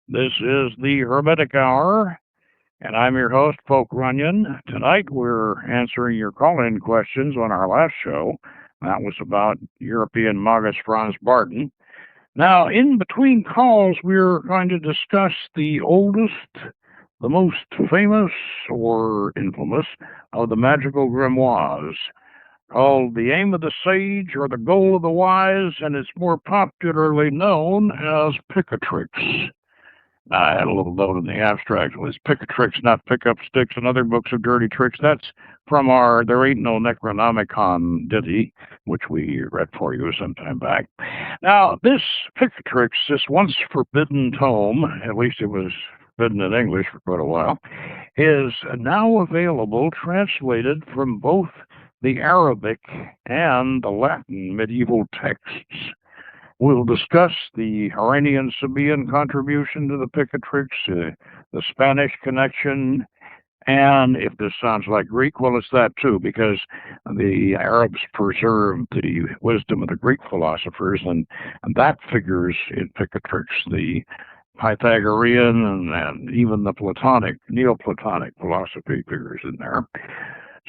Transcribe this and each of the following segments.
This is the Hermetic Hour, and I'm your host, Poke Runyon. Tonight we're answering your call-in questions on our last show. That was about European magus Franz Bardon. Now, in between calls, we're going to discuss the oldest, the most famous or infamous of the magical grimoires, called The Aim of the Sage or The Goal of the Wise, and it's more popularly known as Picatrix. I had a little note in the abstract. It was Picatrix, not pick up sticks, and other books of dirty tricks. That's from our There Ain't No Necronomicon ditty, which we read for you some time back. Now, this Picatrix, this once forbidden tome, at least it was forbidden in English for quite a while, is now available, translated from both the Arabic and the Latin medieval texts. We'll discuss the Harranian Sabian contribution to the Picatrix, the Spanish connection, and if this sounds like Greek, well, it's that too, because the Arabs preserved the wisdom of the Greek philosophers, and that figures in Picatrix. The Pythagorean and even the Platonic, Neoplatonic philosophy figures in there.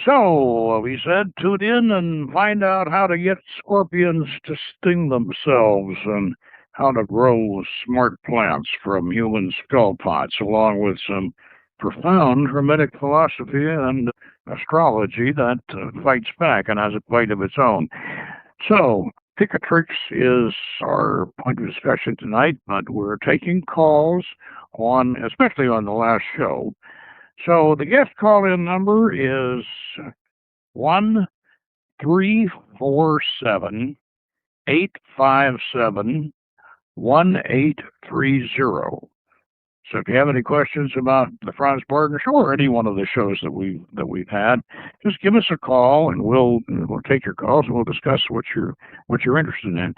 So, we said, tune in and find out how to get scorpions to sting themselves and how to grow smart plants from human skull pots, along with some profound Hermetic philosophy and astrology that fights back and has a fight of its own. So, Picatrix is our point of discussion tonight, but we're taking calls on, especially on the last show. So the guest call-in number is 1-347-857-1830. So if you have any questions about the Franz Bardon show or any one of the shows that we've had, just give us a call and we'll take your calls and we'll discuss what you're interested in.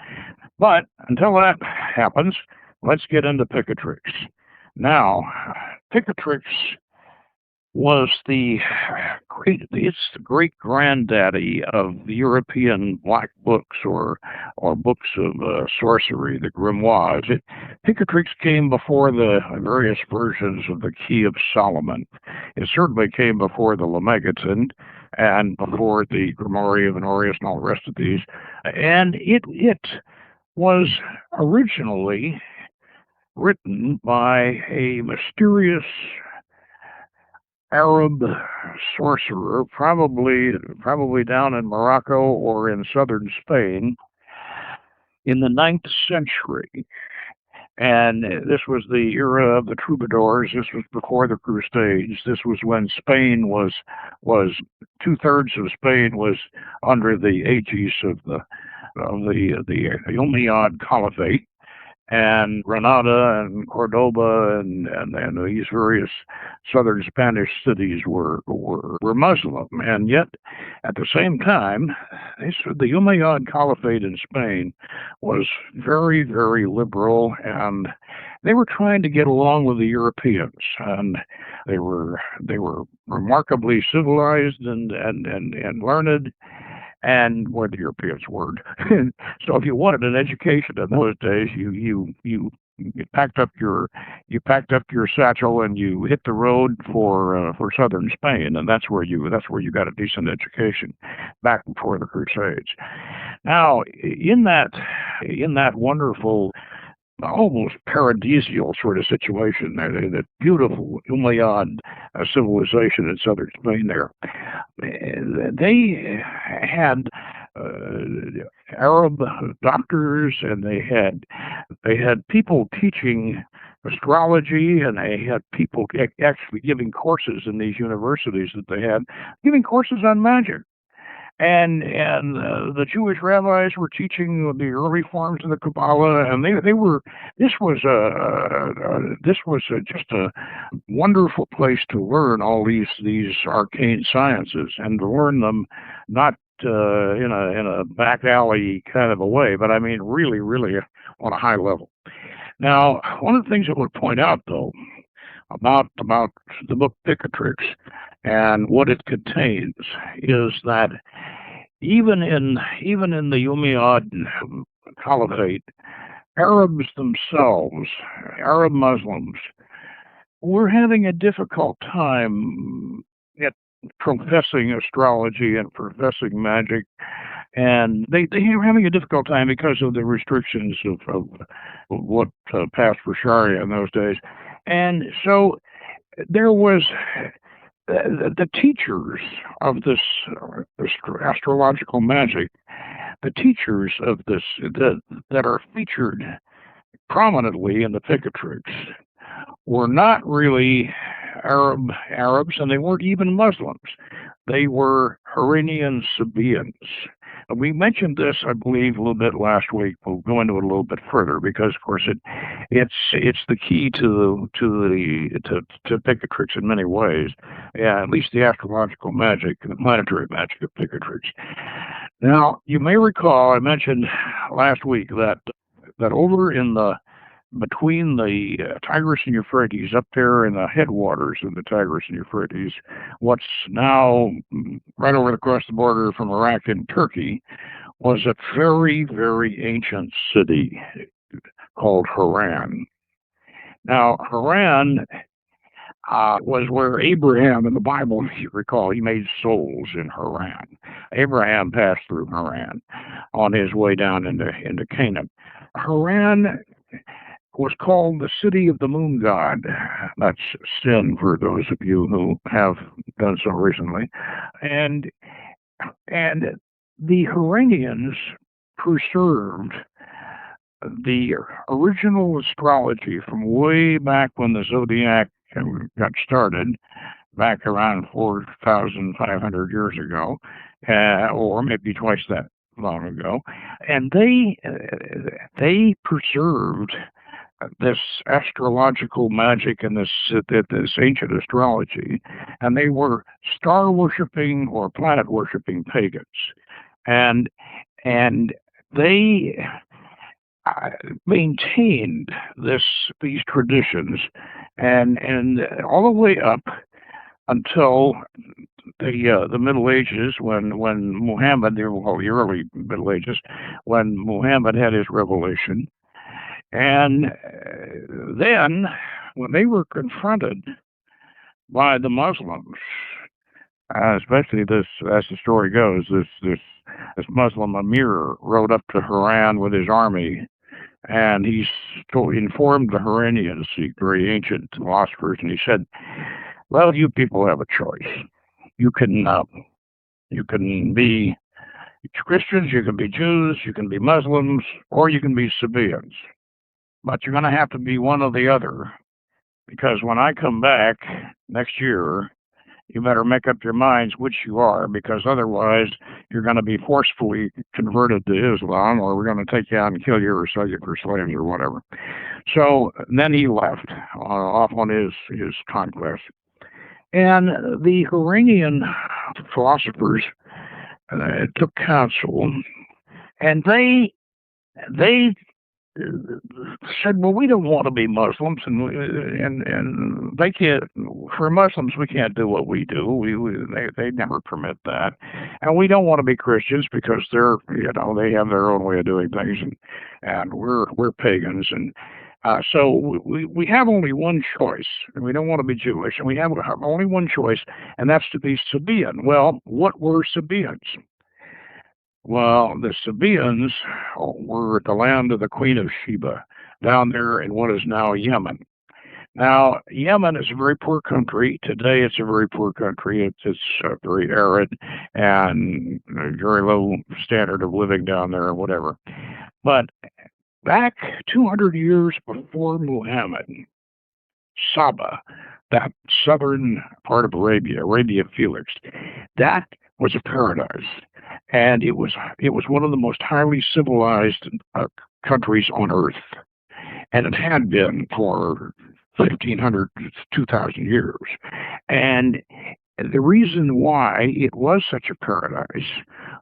But until that happens, let's get into Picatrix. Now, Picatrix was the great granddaddy of the European black books or books of sorcery, the grimoires. Picatrix came before the various versions of the Key of Solomon. It certainly came before the Lemegeton and before the Grimoire of Honorius and all the rest of these. And it was originally written by a mysterious Arab sorcerer, probably down in Morocco or in southern Spain, in the 9th century. And this was the era of the troubadours. This was before the Crusades. This was when Spain was 2/3 of Spain was under the aegis of the Umayyad Caliphate. And Granada and Cordoba and these various southern Spanish cities were Muslim, and yet at the same time, the Umayyad Caliphate in Spain was very, very liberal, and they were trying to get along with the Europeans, and they were remarkably civilized and learned. And where the Europeans weren't. So if you wanted an education in those days, you packed up your satchel and you hit the road for southern Spain, and that's where you got a decent education back before the Crusades. Now, in that wonderful, almost paradisial sort of situation there, that beautiful Umayyad civilization in southern Spain there, they had Arab doctors, and they had people teaching astrology, and they had people actually giving courses in these universities that they had, giving courses on magic. And the Jewish rabbis were teaching the early forms of the Kabbalah, and they were. This was just a wonderful place to learn all these arcane sciences, and to learn them not in a back alley kind of a way, but I mean really, really on a high level. Now, one of the things I would point out, though, about the book Picatrix and what it contains is that even in the Umayyad Caliphate, Arabs themselves, Arab Muslims, were having a difficult time at professing astrology and professing magic, and they were having a difficult time because of the restrictions of what passed for Sharia in those days. And so there was the teachers of this astrological magic, the teachers of this that are featured prominently in the Picatrix were not really Arabs, and they weren't even Muslims. They were Harranian Sabians. We mentioned this, I believe, a little bit last week. We'll go into it a little bit further because, of course, it's the key to Picatrix in many ways. Yeah, at least the astrological magic and the planetary magic of Picatrix. Now, you may recall I mentioned last week that over in between the Tigris and Euphrates, up there in the headwaters of the Tigris and Euphrates, what's now right over across the border from Iraq and Turkey, was a very, very ancient city called Haran. Now, Haran was where Abraham, in the Bible, if you recall, he made souls in Haran. Abraham passed through Haran on his way down into Canaan. Haran was called the city of the moon god. That's sin for those of you who have done so recently. And the Haranians preserved the original astrology from way back when the zodiac got started, back around 4,500 years ago, or maybe twice that long ago. And they preserved this astrological magic and this ancient astrology, and they were star worshipping or planet worshipping pagans, and they maintained these traditions, and all the way up until the Middle Ages, when Muhammad, the early Middle Ages, when Muhammad had his revelation. And then, when they were confronted by the Muslims, especially this, as the story goes, this Muslim emir rode up to Haran with his army, and he informed the Haranians, the very ancient philosophers, and he said, "Well, you people have a choice. You can be Christians, you can be Jews, you can be Muslims, or you can be Sabians. But you're going to have to be one or the other, because when I come back next year, you better make up your minds which you are, because otherwise you're going to be forcefully converted to Islam, or we're going to take you out and kill you or sell you for slaves or whatever." So then he left off on his conquest. And the Haranian philosophers took counsel, and they said, "Well, we don't want to be Muslims, and they can't. For Muslims, we can't do what we do. They never permit that, and we don't want to be Christians because they have their own way of doing things, and we're pagans, and so we have only one choice, and we don't want to be Jewish, and we have only one choice, and that's to be Sabian." Well, what were Sabians? Well, the Sabians were at the land of the Queen of Sheba, down there in what is now Yemen. Now, Yemen is a very poor country. Today, it's a very poor country. It's very arid and a very low standard of living down there, or whatever. But back 200 years before Muhammad, Saba, that southern part of Arabia Felix, that was a paradise. And it was one of the most highly civilized countries on Earth. And it had been for 1,500 to 2,000 years. And the reason why it was such a paradise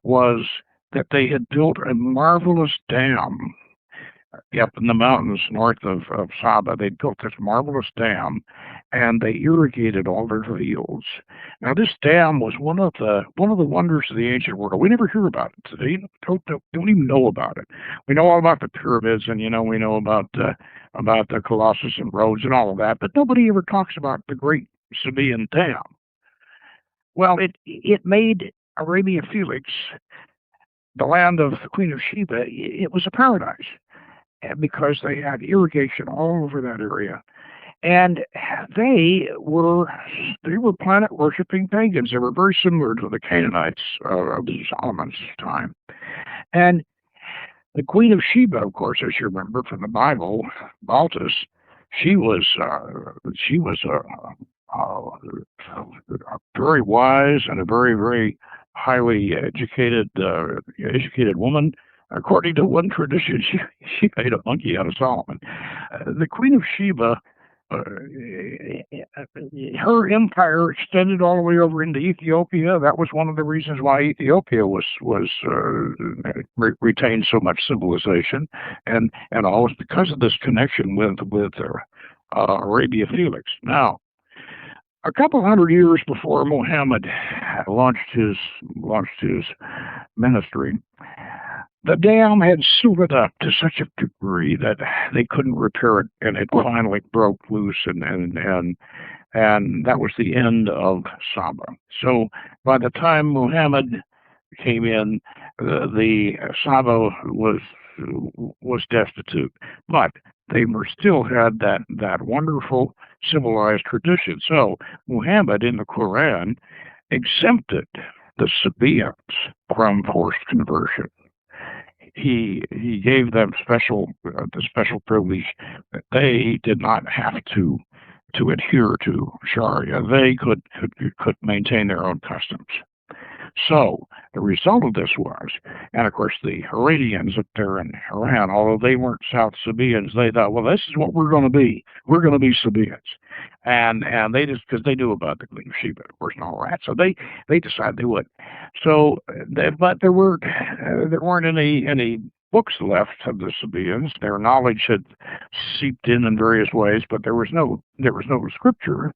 was that they had built a marvelous dam up in the mountains north of Saba. They built this marvelous dam, and they irrigated all their fields. Now, this dam was one of the wonders of the ancient world. We never hear about it today. Don't even know about it. We know all about the pyramids, and we know about the Colossus and Rhodes and all of that, but nobody ever talks about the Great Sabian Dam. Well, it made Arabia Felix, the land of the Queen of Sheba. It was a paradise because they had irrigation all over that area, and they were planet worshiping pagans. They were very similar to the Canaanites of Solomon's time, and the Queen of Sheba, of course, as you remember from the Bible, Baltus, she was a very wise and a very, very highly educated woman. According to one tradition, she made a monkey out of Solomon. The Queen of Sheba, her empire extended all the way over into Ethiopia. That was one of the reasons why Ethiopia retained so much civilization, and always because of this connection with Arabia Felix. Now, a couple hundred years before Muhammad launched his ministry, the dam had silted up to such a degree that they couldn't repair it, and it finally broke loose, and that was the end of Saba. So by the time Muhammad came in, the Saba was destitute, but they still had that wonderful civilized tradition. So Muhammad in the Quran exempted the Sabians from forced conversion. He gave them the special privilege that they did not have to adhere to Sharia. They could maintain their own customs. So the result of this was, and of course the Heranians up there in Haran, although they weren't South Sabians, they thought, well, this is what we're going to be. We're going to be Sabians, and they just, because they knew about the Queen of Sheba, of course, and all that, so they decided they would. So, but there weren't any books left of the Sabians. Their knowledge had seeped in various ways, but there was no scripture.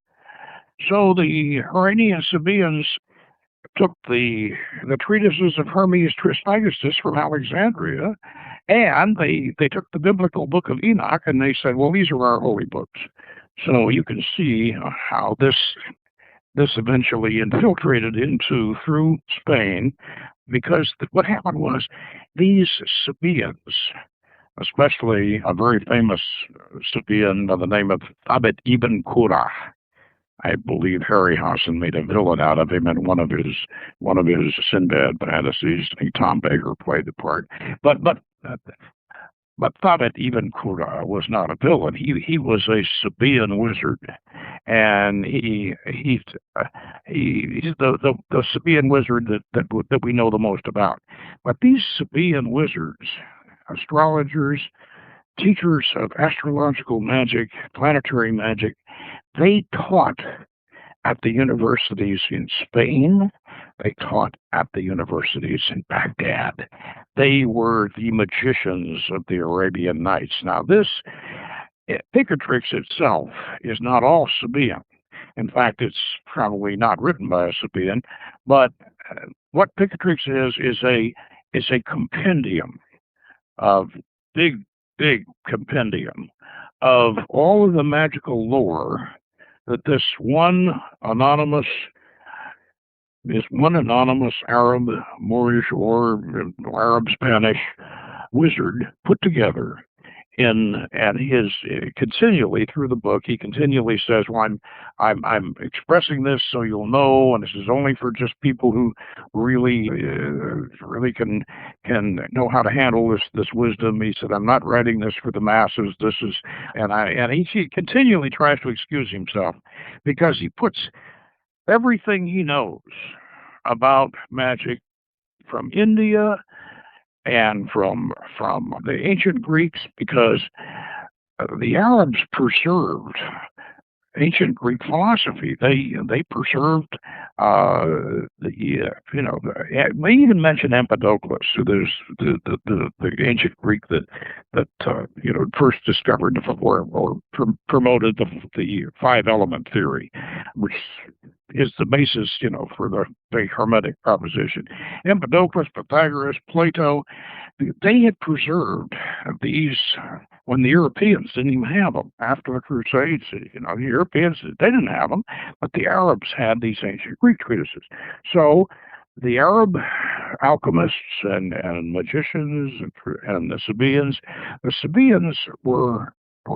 So the Harranian Sabians took the treatises of Hermes Trismegistus from Alexandria, and they took the biblical book of Enoch, and they said, well, these are our holy books. So you can see how this eventually infiltrated through Spain, because what happened was these Sabians, especially a very famous Sabian by the name of Thabit ibn Qurra. I believe Harryhausen made a villain out of him in one of his Sinbad fantasies. Tom Baker played the part, but Thabit ibn Qurra was not a villain. He was a Sabian wizard, and he's the Sabian wizard that we know the most about. But these Sabian wizards, astrologers, teachers of astrological magic, planetary magic, they taught at the universities in Spain. They taught at the universities in Baghdad. They were the magicians of the Arabian Nights. Now, this Picatrix itself is not all Sabian. In fact, it's probably not written by a Sabian, but what Picatrix is a compendium of big compendium of all of the magical lore that this one anonymous Arab, Moorish, or Arab Spanish wizard put together. And his continually through the book, he continually says, "Well, I'm expressing this so you'll know, and this is only for just people who really can know how to handle this wisdom." He said, "I'm not writing this for the masses. This is," and he continually tries to excuse himself because he puts everything he knows about magic from India and from the ancient Greeks, because the Arabs preserved ancient Greek philosophy. They preserved We even mention Empedocles. So there's the ancient Greek that first discovered or promoted the five element theory, which is the basis, for the Hermetic proposition. Empedocles, Pythagoras, Plato, they had preserved these when the Europeans didn't even have them. After the Crusades, the Europeans, they didn't have them, but the Arabs had these ancient Greek treatises. So the Arab alchemists and magicians and the Sabians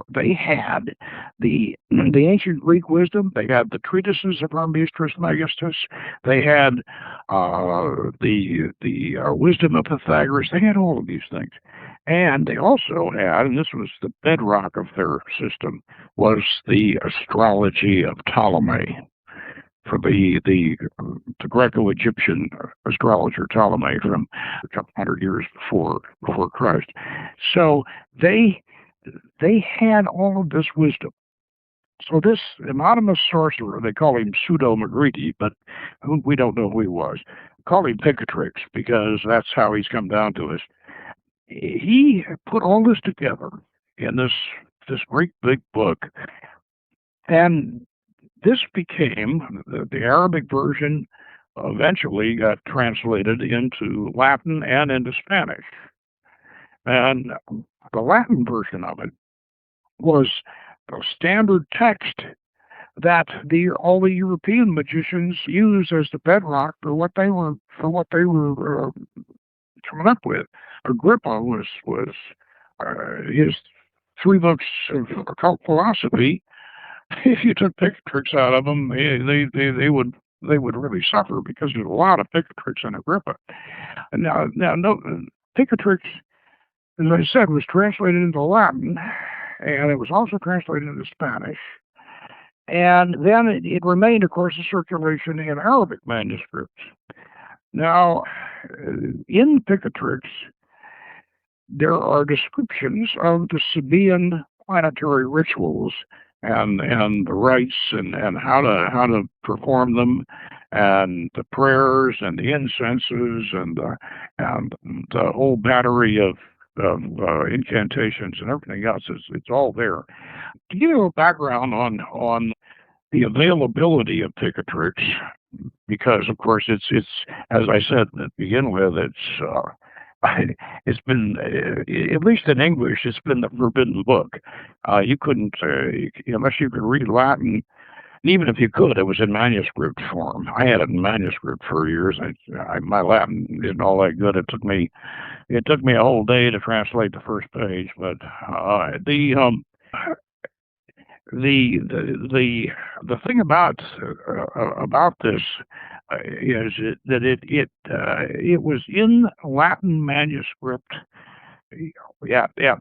they had the ancient Greek wisdom. They had the treatises of Hermes Trismegistus. They had the wisdom of Pythagoras. They had all of these things, and they also had, and this was the bedrock of their system, was the astrology of Ptolemy. For the Greco-Egyptian astrologer Ptolemy from a couple hundred years before Christ. So they had all of this wisdom. So this anonymous sorcerer, they call him Pseudo-Magritte, but we don't know who he was. Call him Picatrix because that's how he's come down to us. He put all this together in this great big book, and this became the Arabic version. Eventually got translated into Latin and into Spanish, and the Latin version of it was the standard text that all the European magicians used as the bedrock for what they were coming up with. Agrippa was his 3 books of occult philosophy. If you took Picatrix out of them, they would really suffer because there's a lot of Picatrix in Agrippa. And now Picatrix, as I said, was translated into Latin, and it was also translated into Spanish. And then it remained, of course, in circulation in Arabic manuscripts. Now, in Picatrix, there are descriptions of the Sabian planetary rituals and the rites and how to perform them, and the prayers and the incenses and the whole battery of incantations and everything else. It's all there. To give you a background on the availability of Picatrix, because of course it's as I said to begin with, it's been, at least in English, it's been the forbidden book. You couldn't, unless you could read Latin, and even if you could, it was in manuscript form. I had it in manuscript for years. My Latin isn't all that good. It took me a whole day to translate the first page. But the thing about this is that it was in Latin manuscript at the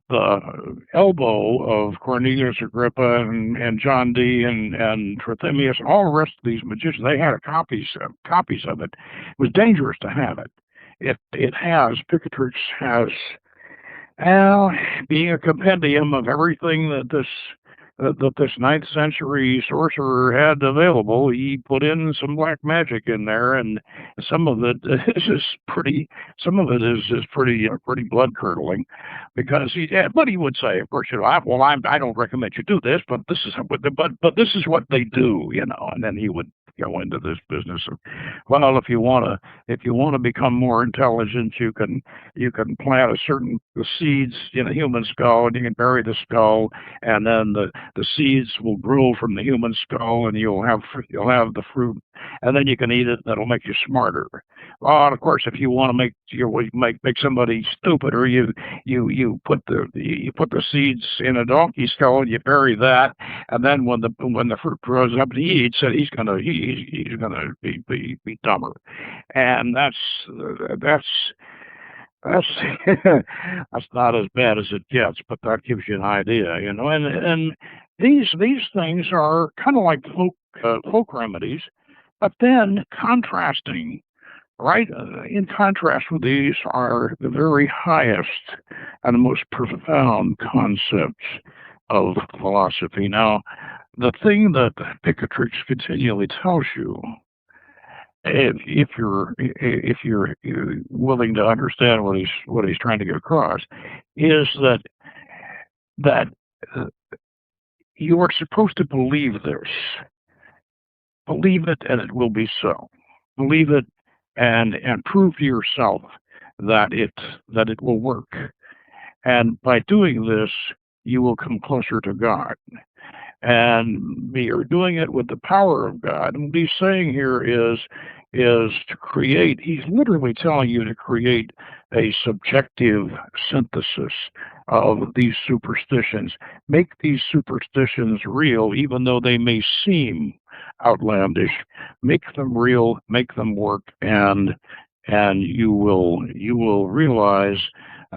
elbow of Cornelius Agrippa and John Dee and Trithemius and all the rest of these magicians. They had copies of it. It was dangerous to have it. Picatrix has, being a compendium of everything that this 9th century sorcerer had available. He put in some black magic in there, and some of it is pretty blood curdling, because but he would say, of course, I don't recommend you do this, but this is what they do, and then he would go into this business of, well, if you want to become more intelligent, you can plant the seeds in a human skull, and you can bury the skull, and then the seeds will grow from the human skull, and you'll have the fruit, and then you can eat it. That'll make you smarter. Well, and of course, if you want to make somebody stupider, you put the seeds in a donkey skull, and you bury that, and then when the fruit grows up and he eats it, he's gonna be dumber, and that's that's not as bad as it gets, but that gives you an idea, and these things are kind of like folk remedies, but then contrasting, right? In contrast with these are the very highest and the most profound concepts of philosophy. Now, the thing that Picatrix continually tells you if you're willing to understand what he's trying to get across, is that uh, you are supposed to believe this. Believe it, and it will be so. Believe it, and prove to yourself that it will work. And by doing this, you will come closer to God. And you're doing it with the power of God. And what he's saying here is to create. He's literally telling you to create a subjective synthesis of these superstitions. Make these superstitions real, even though they may seem outlandish. Make them real. Make them work, and you will realize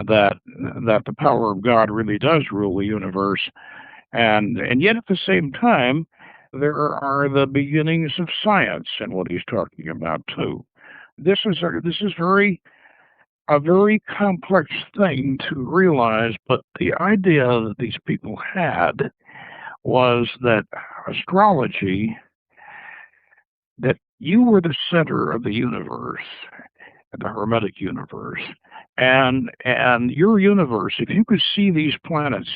that the power of God really does rule the universe, and yet at the same time, there are the beginnings of science in what he's talking about too. This is a very complex thing to realize, but the idea that these people had was that astrology, that you were the center of the universe, the Hermetic universe, and your universe. If you could see these planets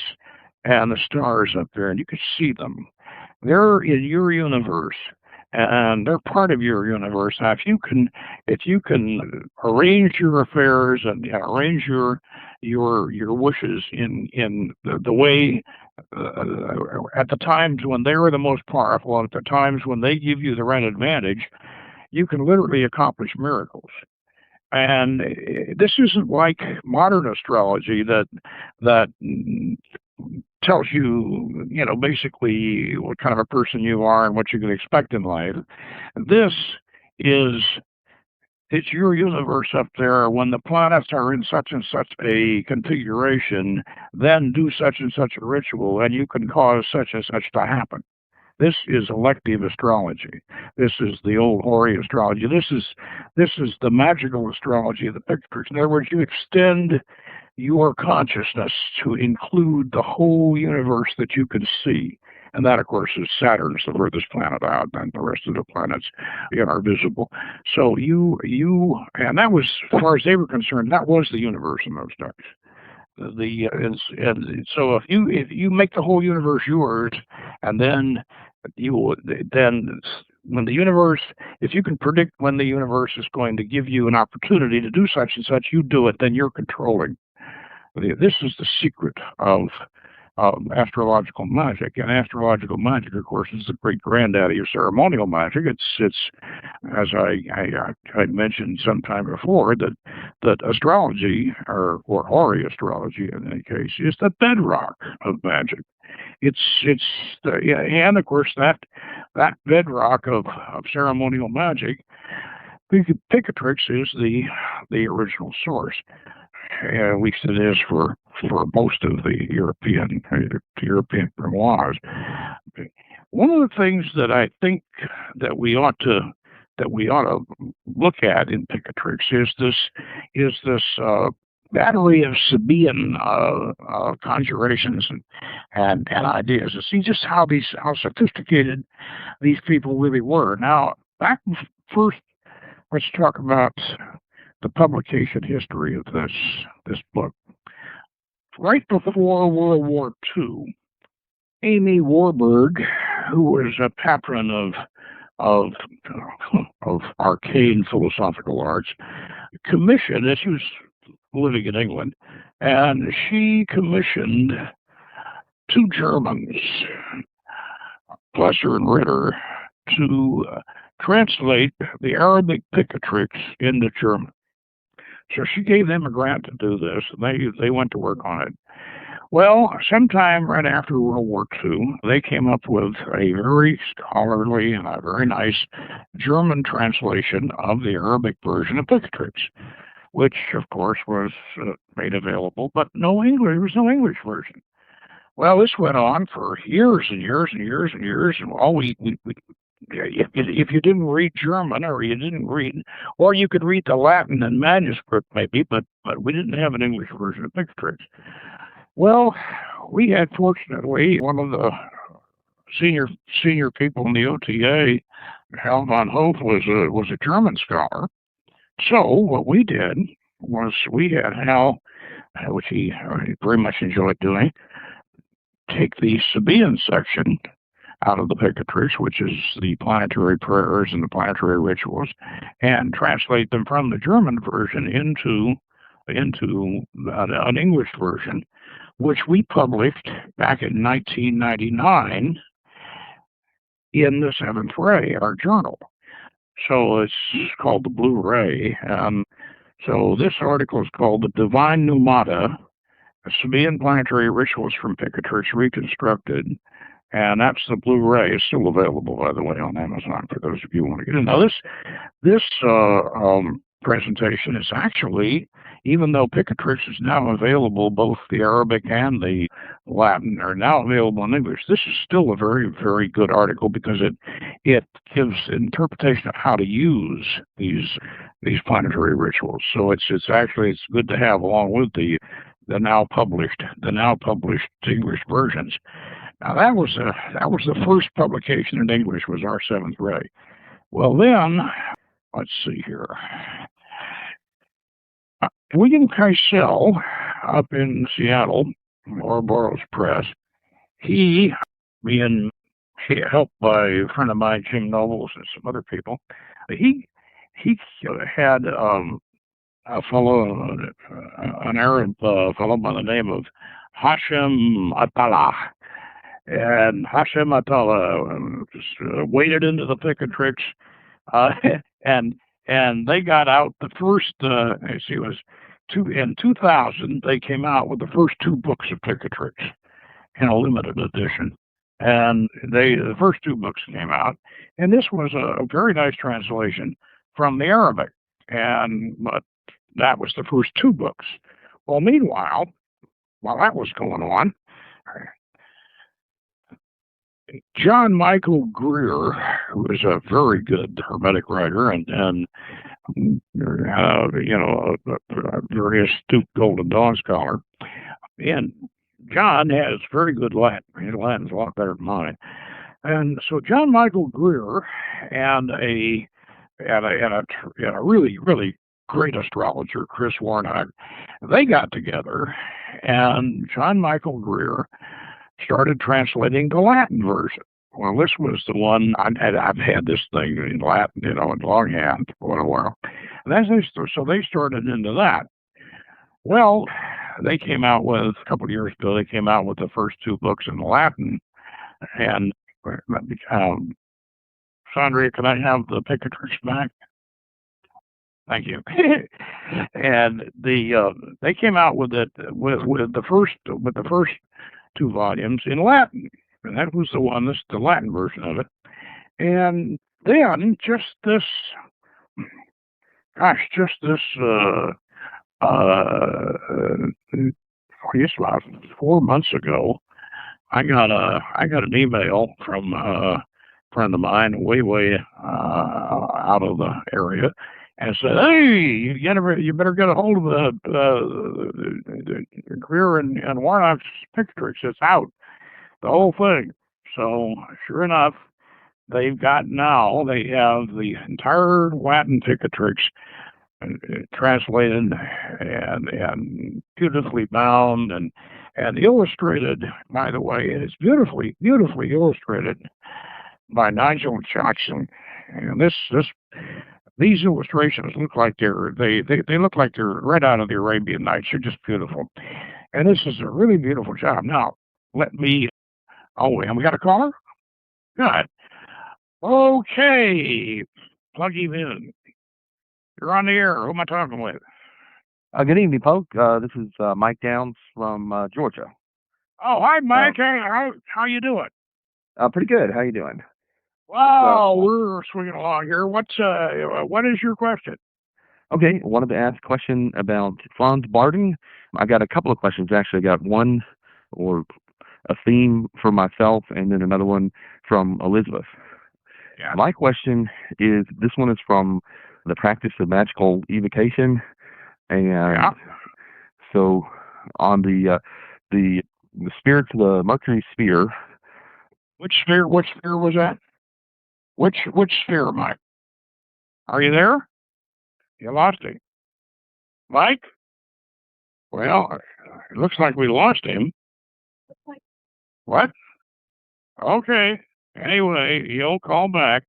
and the stars up there, and you could see them, they're in your universe, and they're part of your universe. Now, if you can arrange your affairs and arrange your wishes in the way at the times when they were the most powerful, and at the times when they give you the right advantage, you can literally accomplish miracles. And this isn't like modern astrology that tells you, basically what kind of a person you are and what you can expect in life. This is it's your universe up there. When the planets are in such and such a configuration, then do such and such a ritual, and you can cause such and such to happen. This is elective astrology. This is the old hoary astrology. This is the magical astrology of the Picatrix. In other words, you extend your consciousness to include the whole universe that you can see. And that, of course, is Saturn's the furthest planet out, and the rest of the planets are visible. So and that was, as far as they were concerned, that was the universe in those days. And so if you make the whole universe yours, and then then when the universe, if you can predict when the universe is going to give you an opportunity to do such and such, you do it. Then you're controlling. This is the secret of astrological magic. And astrological magic, of course, is the great granddaddy of ceremonial magic. It's as I mentioned sometime before, that astrology, or hoary astrology in any case, is the bedrock of magic. And of course that bedrock of ceremonial magic, Picatrix is the original source. At least it is for most of the European grimoires. One of the things that I think that we ought to look at in Picatrix is this battery of Sabian conjurations and ideas, to see just how sophisticated these people really were. Now, back first, let's talk about the publication history of this book. Right before World War II, Amy Warburg, who was a patron of arcane philosophical arts, commissioned, and she was living in England, and she commissioned two Germans, Plesser and Ritter, to translate the Arabic Picatrix into German. So she gave them a grant to do this, and they went to work on it. Well, sometime right after World War II, they came up with a very scholarly and a very nice German translation of the Arabic version of Picatrix, which, of course, was made available, but no English. There was no English version. Well, this went on for years and years and years and years, and if you didn't read German, or you could read the Latin and manuscript maybe, but we didn't have an English version of Picatrix. Well, we had, fortunately, one of the senior senior people in the OTA, Hal von Hof was a German scholar. So what we did was we had Hal, which he very much enjoyed doing, take the Sabian section out of the Picatrix, which is the planetary prayers and the planetary rituals, and translate them from the German version into an English version, which we published back in 1999 in the Seventh Ray, our journal. So it's called the Blue Ray. So this article is called The Divine Numata, Sabian Planetary Rituals from Picatrix Reconstructed. And that's the Blu-ray. It's still available, by the way, on Amazon for those of you who want to get it. Now, this presentation is actually, even though Picatrix is now available, both the Arabic and the Latin are now available in English, this is still a very, very good article because it gives interpretation of how to use these planetary rituals. So it's good to have along with the now published English versions. Now that was the first publication in English, was our Seventh Ray. Well, let's see here. William Keisel up in Seattle, Ouroboros Press, he, being helped by a friend of mine, Jim Nobles, and some other people, he had a fellow, an Arab fellow by the name of Hashem Atala. And Hashem Atala just waded into the Picatrix, and they got out the first. It was in 2000. They came out with the first 2 books of Picatrix in a limited edition, and the first 2 books came out, and this was a very nice translation from the Arabic, but that was the first 2 books. Well, meanwhile, while that was going on, John Michael Greer, who is a very good Hermetic writer and a very astute Golden Dawn scholar, and John has very good Latin. His Latin's a lot better than mine. And so John Michael Greer and a really, really great astrologer, Chris Warnock, they got together, and John Michael Greer started translating the Latin version. Well, this was the one I've had this thing in Latin, in longhand for a while. And so they started into that. Well, they came out with, a couple of years ago, they came out with the first 2 books in Latin. And Sandra, can I have the Picatrix back? Thank you. And they came out with it with the first 2 volumes in Latin, and that was the Latin version of it. And then just this about 4 months ago, I got an email from a friend of mine way out of the area, and said, "Hey, you better get a hold of the Greer and Warnock's Picatrix. It's out, the whole thing." So sure enough, they have the entire Latin Picatrix translated and beautifully bound and illustrated. By the way, it's beautifully illustrated by Nigel Jackson, and these illustrations look like they look like they're right out of the Arabian Nights. They're just beautiful, and this is a really beautiful job. Now, and we got a caller? Good. Okay, plug him in. You're on the air. Who am I talking with? Good evening, Poke. This is Mike Downs from Georgia. Oh, hi, Mike. How you doing? Pretty good. How you doing? Wow, we're swinging along here. What is your question? Okay, I wanted to ask a question about Franz Bardon. I got a couple of questions, actually. I got one, or a theme for myself, and then another one from Elizabeth. Yeah. My question is, this one is from the practice of magical evocation, and so on the spirits of the Mercury sphere, Which sphere? Which sphere was that? Which sphere, Mike? Are you there? You lost him, Mike. Well, it looks like we lost him. What? Okay. Anyway, he'll call back,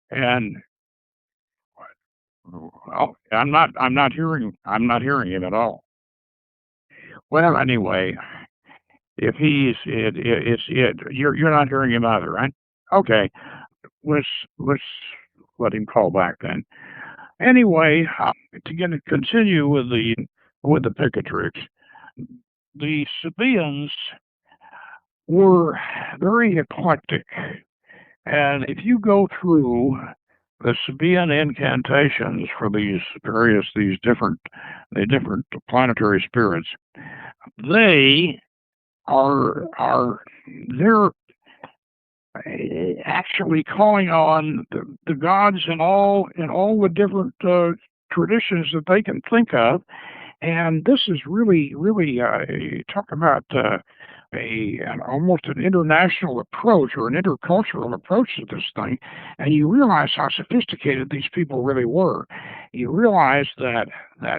and well, I'm not hearing him at all. Well, anyway, if you're not hearing him either, right? Okay, let's let him call back then. Anyway, to continue with the Picatrix, the Sabians were very eclectic, and if you go through the Sabian incantations for these different planetary spirits, they they're actually calling on the gods in all the different traditions that they can think of, and this is really talk about almost an international approach or an intercultural approach to this thing, and you realize how sophisticated these people really were. You realize that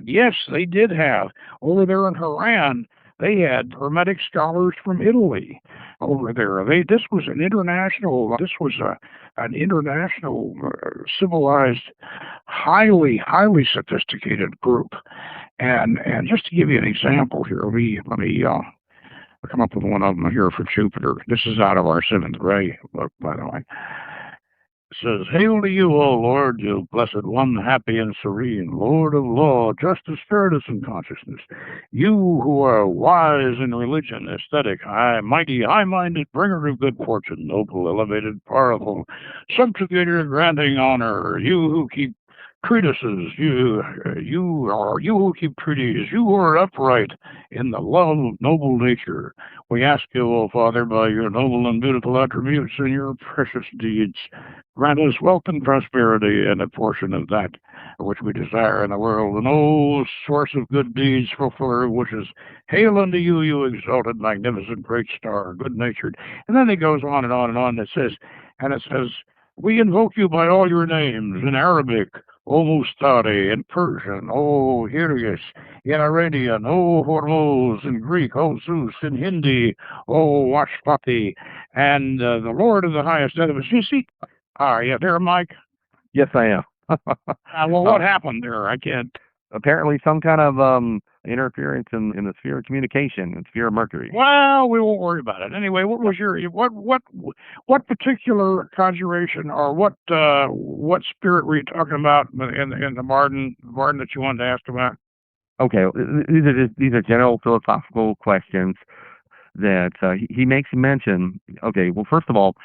yes, they did have over there in Haran. They had Hermetic scholars from Italy over there. This was an international. This was an international, civilized, highly sophisticated group. And just to give you an example here, let me come up with one of them here for Jupiter. This is out of our seventh ray book, by the way. It says, "Hail to you, O Lord, you blessed one, happy and serene, Lord of law, justice, fairness, and consciousness. You who are wise in religion, aesthetic, mighty, high-minded, bringer of good fortune, noble, elevated, powerful, subjugator, granting honor. You who keep treatises, you who keep treaties, you who are upright in the love of noble nature. We ask you, O Father, by your noble and beautiful attributes and your precious deeds, grant us wealth and prosperity and a portion of that which we desire in the world, and O source of good deeds, fulfiller of wishes. Hail unto you, you exalted, magnificent, great star, good-natured." And then it goes on and on and on. It says, "We invoke you by all your names in Arabic, O Mustari, in Persian, O Hirius, in Iranian, O Hormuz, in Greek, O Zeus, in Hindi, O Washpati, and the Lord of the highest edifice." You see, are you there, Mike? Yes, I am. Well, what happened there? I can't. Apparently, some kind of interference in the sphere of communication, the sphere of Mercury. Well, we won't worry about it. Anyway, what was your what particular conjuration or what spirit were you talking about in the Bardon that you wanted to ask about? Okay, these are general philosophical questions that he makes mention. Okay, well, first of all,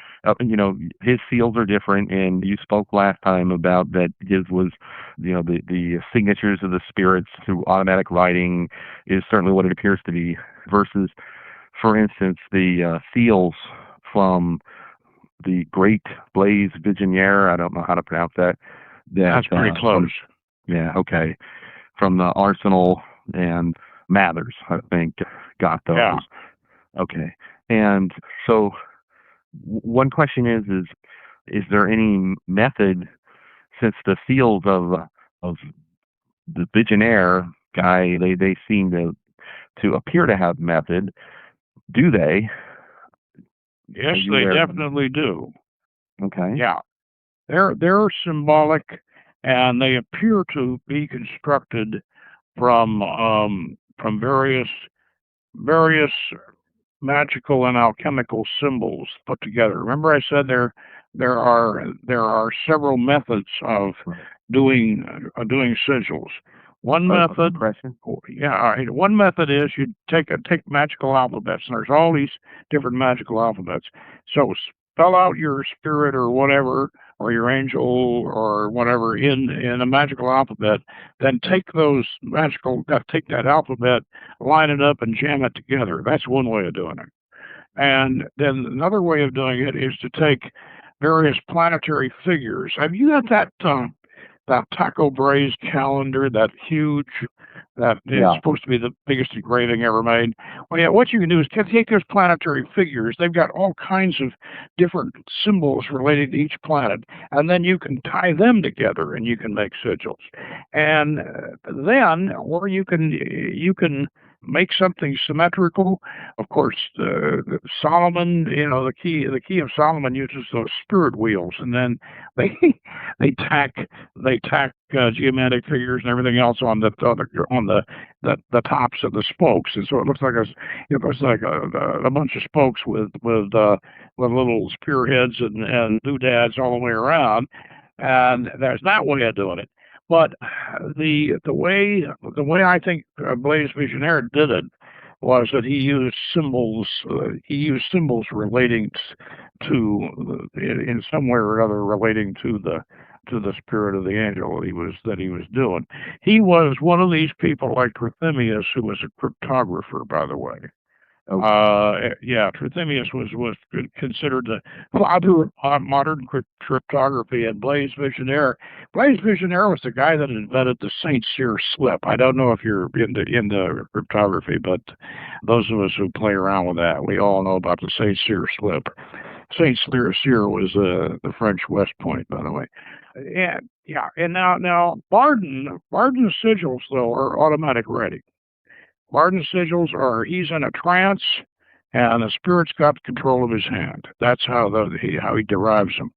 his seals are different, and you spoke last time about that his was, the signatures of the spirits through automatic writing is certainly what it appears to be, versus, for instance, the seals from the Great Blaze Vigenère. I don't know how to pronounce that. That's pretty close. Yeah, okay. From the Arsenal and Mathers, I think, got those. Yeah. Okay. And so one question is there any method, since the seals of the Vigenère guy, they seem to appear to have method, do they? Yes, they definitely do. Okay. Yeah. They're symbolic, and they appear to be constructed from various magical and alchemical symbols put together. Remember, I said there are several methods of doing sigils. One method, one method is you take magical alphabets, and there's all these different magical alphabets. So spell out your spirit or whatever, or your angel or whatever in a magical alphabet. Then take that alphabet, line it up, and jam it together. That's one way of doing it. And then another way of doing it is to take various planetary figures. Have you got that Tycho Brahe's calendar, that huge that is Yeah. supposed to be the biggest engraving ever made. Well, yeah, what you can do is take those planetary figures. They've got all kinds of different symbols related to each planet, and then you can tie them together, and you can make sigils. And then, or you can make something symmetrical. Of course, Solomon, the key of Solomon uses those spirit wheels, and then they they tack geometric figures and everything else on the tops of the spokes, and so it looks like a bunch of spokes with little spearheads and doodads all the way around. And there's that way of doing it. But the way I think Blaise Visionaire did it was that he used symbols. He used symbols relating to, in some way or other, relating to the spirit of the angel that he was doing. He was one of these people like Trithemius, who was a cryptographer, by the way. Yeah, Trithemius was considered the father of modern cryptography, and Blaise Visionaire. Blaise Visionaire was the guy that invented the Saint Cyr slip. I don't know if you're into cryptography, but those of us who play around with that, we all know about the Saint Cyr slip. Saint Cyr was the French West Point, by the way. And yeah, and now Bardon's sigils though are automatic writing. Bardon's sigils are, he's in a trance, and the spirit's got control of his hand. That's how he derives them.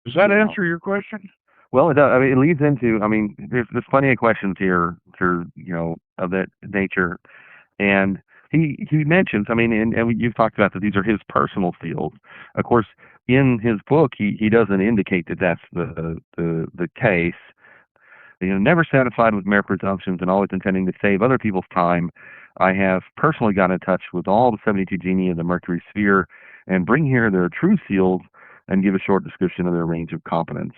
Does that answer your question? Well, it does. I mean, it leads into. I mean, there's plenty of questions here, of that nature, and he mentions. I mean, and you've talked about that these are his personal seals. Of course, in his book, he doesn't indicate that that's the case. Never satisfied with mere presumptions and always intending to save other people's time, I have personally got in touch with all the 72 genii of the Mercury sphere and bring here their true seals and give a short description of their range of competence.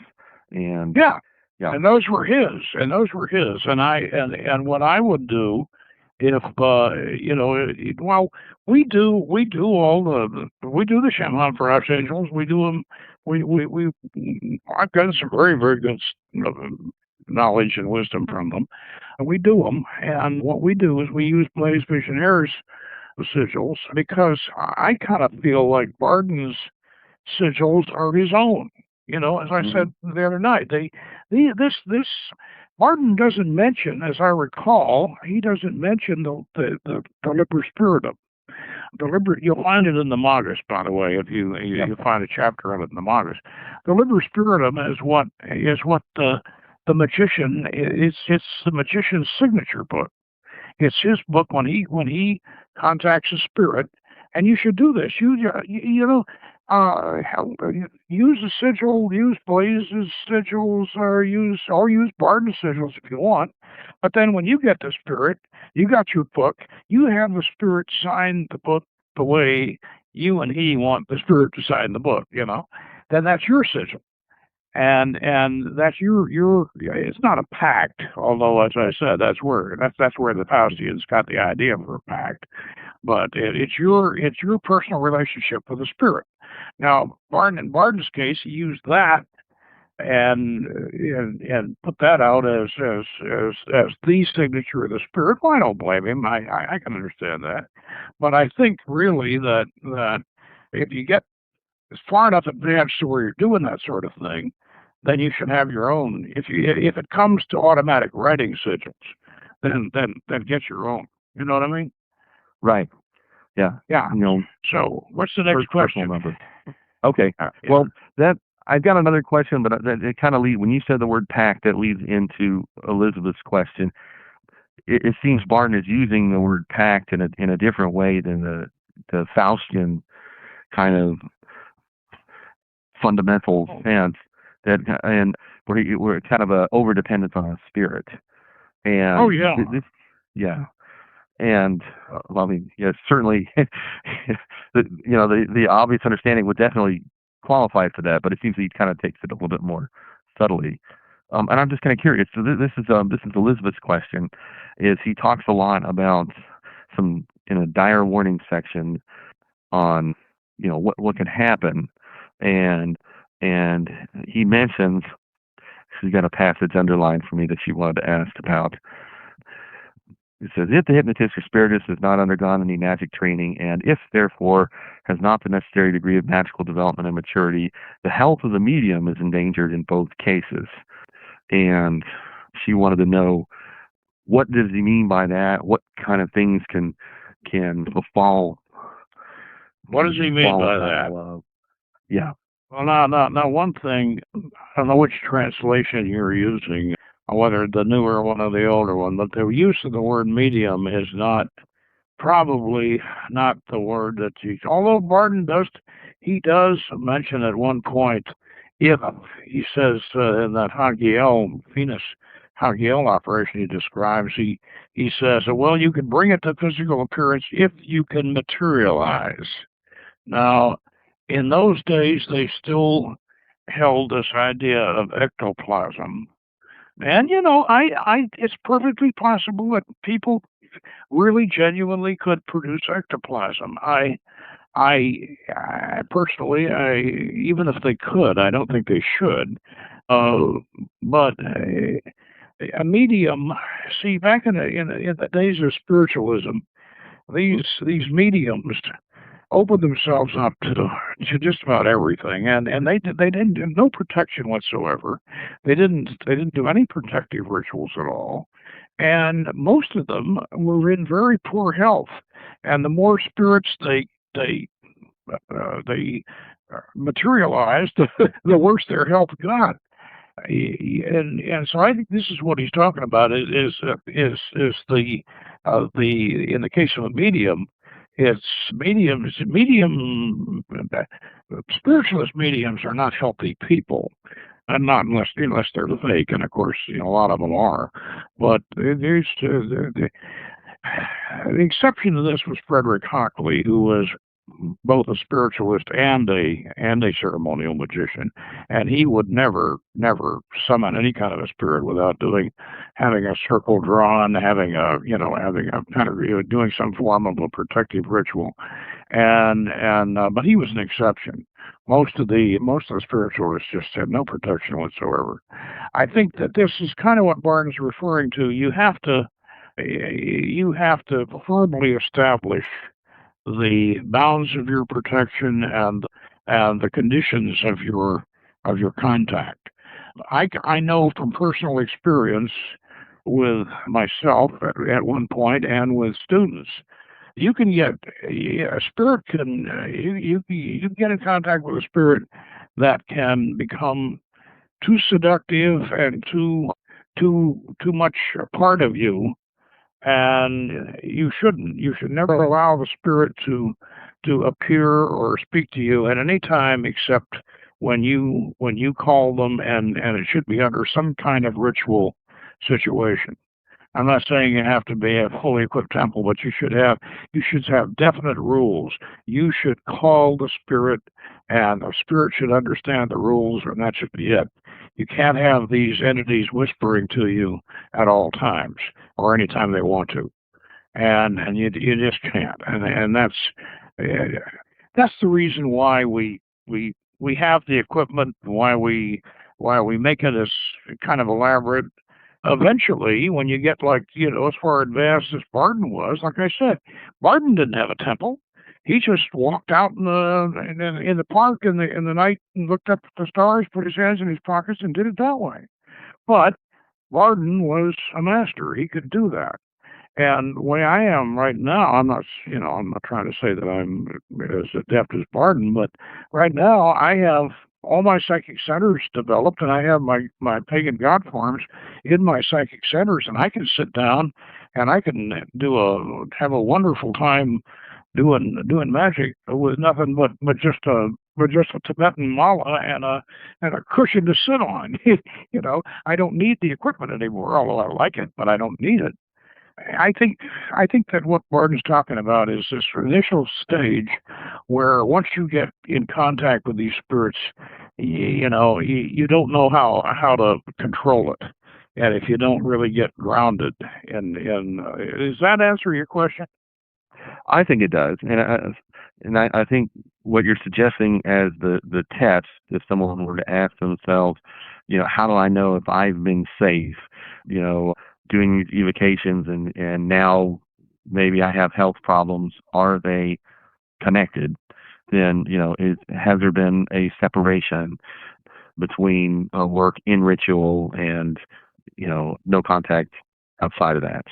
And yeah. And those were his. And what I would do if we do the shaman for our angels. We do them. I've gotten some very, very good knowledge and wisdom from them, and we do them. And what we do is we use Blaise Visionaire's sigils, because I kind of feel like Bardon's sigils are his own. As I said the other night, this Bardon doesn't mention, as I recall, he doesn't mention the Liber Spiritum. You'll find it in the Magus, by the way, if you find a chapter of it in the Magus. The Liber Spiritum is what the magician, it's the magician's signature book. It's his book when he contacts a spirit, and you should do this. Use the sigil, use Blaise's sigils, or use Bardon's sigils if you want. But then when you get the spirit, you got your book. You have the spirit sign the book the way you and he want the spirit to sign the book. Then that's your sigil. And that's your it's not a pact, although, as I said, that's where the Faustians got the idea for a pact. But it's your personal relationship with the spirit. Now, in Bardon's case, he used that and put that out as the signature of the spirit. Well, I don't blame him. I can understand that. But I think really that if you get far enough advanced to where you're doing that sort of thing, then you should have your own. If it comes to automatic writing sigils, then get your own. You know what I mean? Right. Yeah. Yeah. So what's the next question? Number. Okay. Well, I've got another question, but it kind of leads, when you said the word pact, that leads into Elizabeth's question. It seems Bardon is using the word pact in a different way than the Faustian kind of fundamental sense, and we're kind of a over dependence on a spirit. And and I mean, certainly, the obvious understanding would definitely qualify for that, but it seems that he kind of takes it a little bit more subtly. And I'm just kind of curious. So this is Elizabeth's question. Is he talks a lot about some in a dire warning section on what can happen, and he mentions, she's got a passage underlined for me that she wanted to ask about. It says, if the hypnotist or spiritist has not undergone any magic training, and if, therefore, has not the necessary degree of magical development and maturity, the health of the medium is endangered in both cases. And she wanted to know, what does he mean by that? What kind of things can befall? What does he mean by that? Yeah. Well, now, one thing, I don't know which translation you're using, whether the newer one or the older one, but the use of the word medium is probably not the word that although Bardon does mention at one point, if he says in that Venus Hagiel operation he describes, he says, well, you can bring it to physical appearance if you can materialize. Now, in those days, they still held this idea of ectoplasm. And, it's perfectly possible that people really genuinely could produce ectoplasm. I personally, even if they could, I don't think they should. But a medium, see, back in the days of spiritualism, these mediums opened themselves up to just about everything, and they didn't do no protection whatsoever. They didn't do any protective rituals at all, and most of them were in very poor health. And the more spirits they materialized, the worse their health got. And so I think this is what he's talking about is the in the case of a medium, it's spiritualist mediums are not healthy people, and not unless they're fake, and of course a lot of them are. But there's the exception to this was Frederick Hockley, who was both a spiritualist and a ceremonial magician, and he would never summon any kind of a spirit without having a circle drawn, having a kind of doing some form of a protective ritual, and but he was an exception. Most of the spiritualists just had no protection whatsoever. I think that this is kind of what Bardon's referring to. You have to firmly establish the bounds of your protection and the conditions of your contact. I know from personal experience with myself at one point and with students, you can get a spirit you get in contact with a spirit that can become too seductive and too much a part of you, and you should never allow the spirit to appear or speak to you at any time except when you call them, and it should be under some kind of ritual situation. I'm not saying you have to be a fully equipped temple, but you should have definite rules. You should call the spirit, and the spirit should understand the rules, and that should be it. You can't have these entities whispering to you at all times or anytime they want to, and you just can't. And that's the reason why we have the equipment, why we make it as kind of elaborate. Eventually, when you get as far advanced as Bardon was, like I said, Bardon didn't have a temple. He just walked out in the park in the night and looked up at the stars, put his hands in his pockets, and did it that way. But Bardon was a master; he could do that. And the way I am right now, I'm not trying to say that I'm as adept as Bardon, but right now I have all my psychic centers developed, and I have my pagan god forms in my psychic centers, and I can sit down and I can have a wonderful time doing magic with nothing but just a Tibetan mala and a cushion to sit on. I don't need the equipment anymore, although I like it, but I don't need it. I think that what Bardon's talking about is this initial stage where once you get in contact with these spirits, you don't know how to control it, and if you don't really get grounded. Does that answer your question? I think it does, and I think what you're suggesting as the test, if someone were to ask themselves, how do I know if I've been safe? doing these evocations, and now maybe I have health problems. Are they connected? Then, has there been a separation between work in ritual and, no contact outside of that?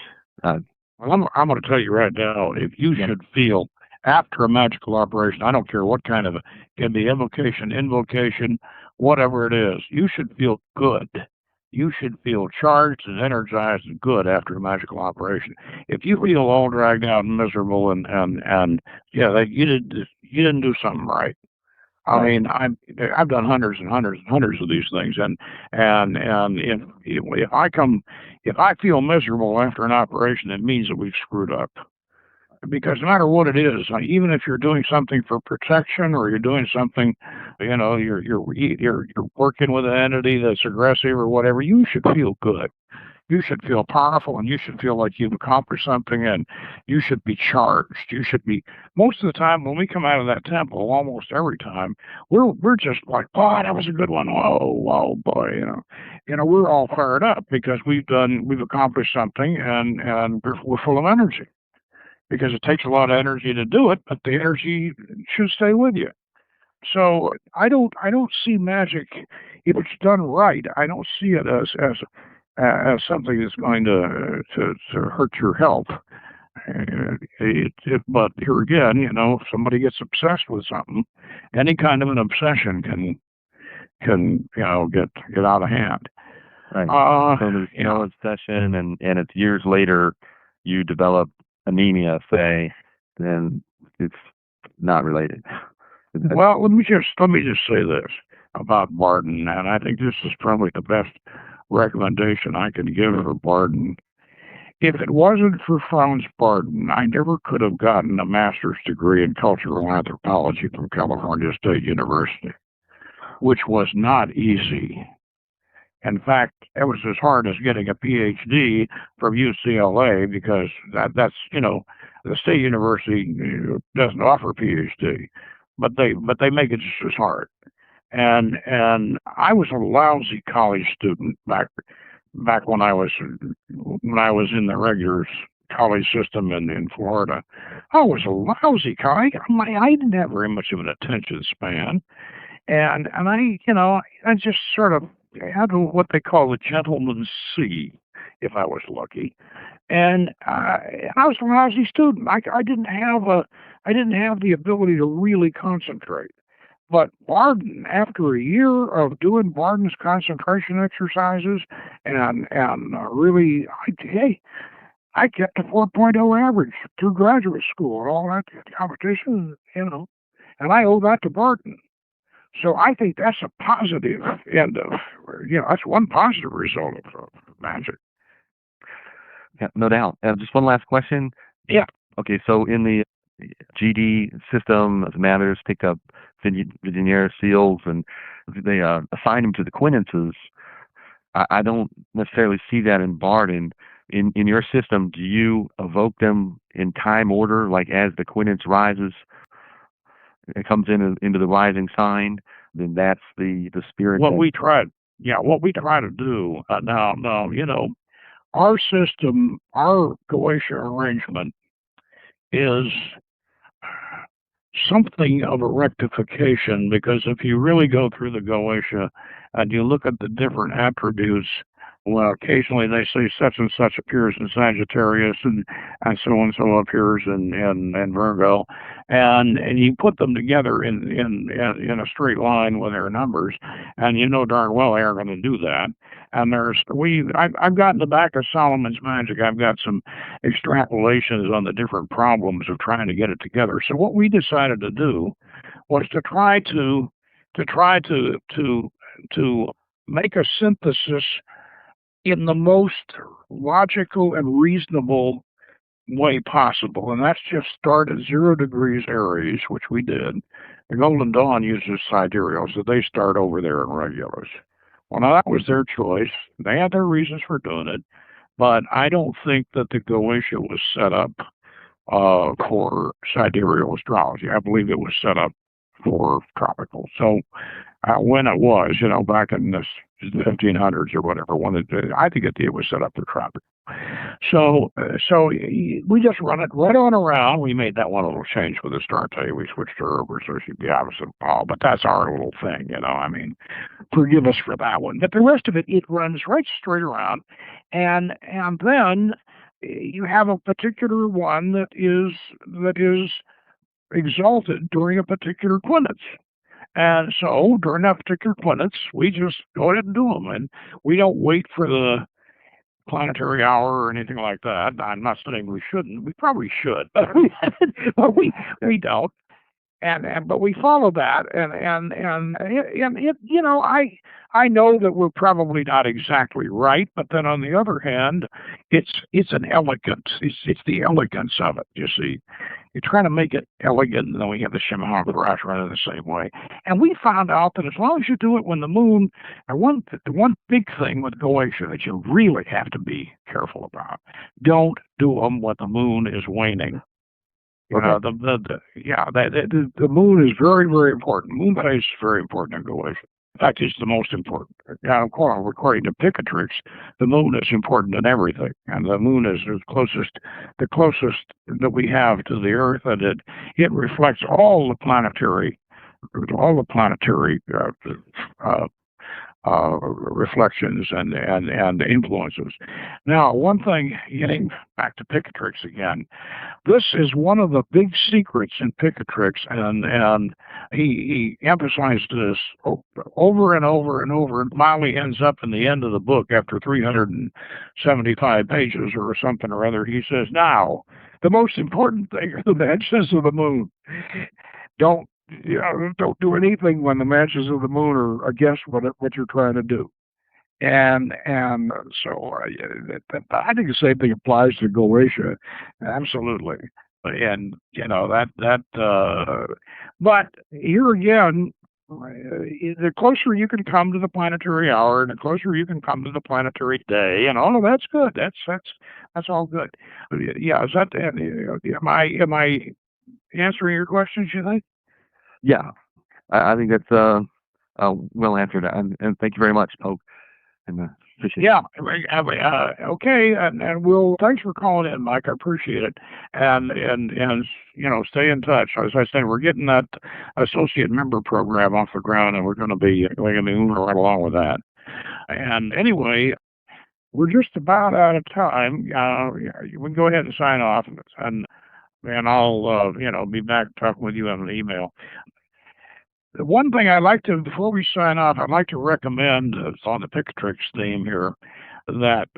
Well, I'm going to tell you right now, if you should feel after a magical operation, I don't care what kind of, can be invocation, whatever it is, you should feel good. You should feel charged and energized and good after a magical operation. If you feel all dragged out and miserable and yeah, you didn't do something right. I mean, I've done hundreds and hundreds and hundreds of these things, and if I feel miserable after an operation, it means that we've screwed up. Because no matter what it is, even if you're doing something for protection or you're doing something, you're working with an entity that's aggressive or whatever, you should feel good. You should feel powerful, and you should feel like you've accomplished something, and you should be charged. You should be. Most of the time, when we come out of that temple, almost every time, we're just like, oh, that was a good one. Whoa, boy, we're all fired up because we've accomplished something, and we're full of energy. Because it takes a lot of energy to do it, but the energy should stay with you. So I don't see magic, if it's done right. I don't see it as something that's going to hurt your health. But here again, if somebody gets obsessed with something, any kind of an obsession can get out of hand. Right. So there's no obsession, and it's years later you develop anemia, say, then it's not related. Well, let me just say this about Bardon, and I think this is probably the best recommendation I can give for Bardon. If it wasn't for Franz Bardon, I never could have gotten a master's degree in cultural anthropology from California State University, which was not easy. In fact, it was as hard as getting a PhD from UCLA, because that's the state university doesn't offer PhD, but they make it just as hard. And I was a lousy college student back when I was in the regular college system in Florida. I was a lousy guy. I didn't have very much of an attention span, and I just sort of had what they call a gentleman's C, if I was lucky. And I was a lousy student. I didn't have the ability to really concentrate. But Bardon, after a year of doing Bardon's concentration exercises, and really, I kept a 4.0 average through graduate school and all that competition, and I owe that to Bardon. So I think that's a positive end of, that's one positive result of magic. Yeah, no doubt. Just one last question. Yeah. Okay, so in the GD system, the Mathers picked up Grimoire seals, and they assigned them to the quintences. I don't necessarily see that in Bardon. In your system, do you evoke them in time order, like as the quintence rises? It comes into the rising sign, then that's the spirit. What we try to do now, our system, our Goetia arrangement is something of a rectification, because if you really go through the Goetia and you look at the different attributes, well, occasionally they say such and such appears in Sagittarius, and so and so appears in Virgo, and you put them together in a straight line with their numbers, and darn well they are going to do that. And I've got in the back of Solomon's Magic, I've got some extrapolations on the different problems of trying to get it together. So what we decided to do was to try to make a synthesis in the most logical and reasonable way possible, and that's just start at 0 degrees Aries, which we did. The Golden Dawn uses sidereal, so they start over there in Regulus. Well, now that was their choice. They had their reasons for doing it, but I don't think that the Goetia was set up for sidereal astrology. I believe it was set up for tropical. So when it was, back in the 1500s or whatever, I think it was set up for tropical. We just run it right on around. We made that one little change with the Astarte. We switched her over so she'd be opposite of Paul, but that's our little thing, you know. I mean, forgive us for that one. But the rest of it, it runs right straight around, and then you have a particular one that is exalted during a particular quintus. And so during that particular quintus, we just go ahead and do them, and we don't wait for the planetary hour or anything like that. I'm not saying we shouldn't. We probably should, but we don't. But we follow that, and it, you know, I know that we're probably not exactly right, but then on the other hand, it's an elegance. It's the elegance of it. You see, you're trying to make it elegant, and then we have the Shemaha Parash running the same way. And we found out that as long as you do it when the moon, the one big thing with Goetia that you really have to be careful about: don't do them when the moon is waning. You know, the moon is very, very important. Moon phase is very important in Goetia. In fact, it's the most important. According to Picatrix, the moon is important in everything, and the moon is the closest that we have to the Earth, and it reflects all the planetary reflections and influences. Now, one thing, getting back to Picatrix again, this is one of the big secrets in Picatrix, and he emphasized this over and over and over, and finally ends up in the end of the book after 375 pages or something or other. He says, now, the most important thing are the matches of the moon. Don't do anything when the matches of the moon are against what you're trying to do. And so I think the same thing applies to Goetia, absolutely. And you know but here again, the closer you can come to the planetary hour, and the closer you can come to the planetary day, and all of that's good. That's all good. Yeah, is that? Am I answering your questions, you think? Yeah, I think that's well answered, and thank you very much, Poke. And appreciate it. Okay, and we'll. Thanks for calling in, Mike. I appreciate it, and you know, stay in touch. As I said, we're getting that associate member program off the ground, and we're going to be moving right along with that. And anyway, we're just about out of time. We can go ahead and sign off, and I'll be back talking with you on an email. The one thing I'd like to, before we sign off, I'd like to recommend, on the Picatrix theme here, that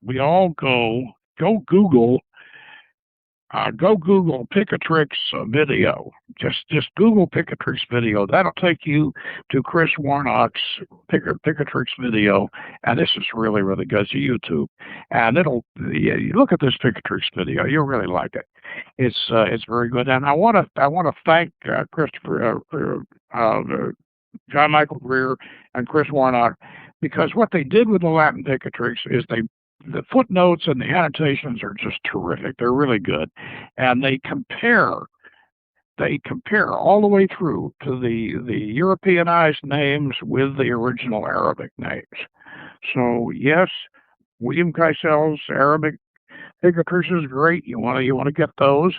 we all go Google Picatrix video. Just Google Picatrix video. That'll take you to Chris Warnock's Picatrix video, and this is really, really good. It's YouTube, and you look at this Picatrix video, you'll really like it. It's very good, and I want to thank Christopher, John Michael Greer, and Chris Warnock, because what they did with the Latin Picatrix is the footnotes and the annotations are just terrific. They're really good, and they compare all the way through to the Europeanized names with the original Arabic names. So yes, William Keisel's Arabic Picatrix is great. You want to get those,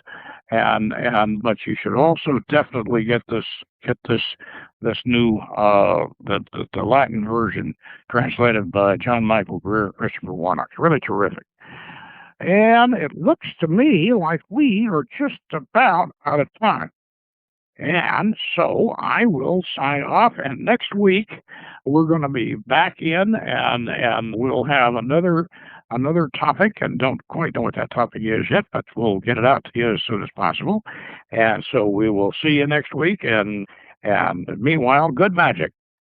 but you should also definitely get this new the Latin version translated by John Michael Greer, Christopher Warnock. Really terrific. And it looks to me like we are just about out of time. And so I will sign off, and next week we're going to be back in, and we'll have another topic, and don't quite know what that topic is yet, but we'll get it out to you as soon as possible. And so we will see you next week, and meanwhile, good magic.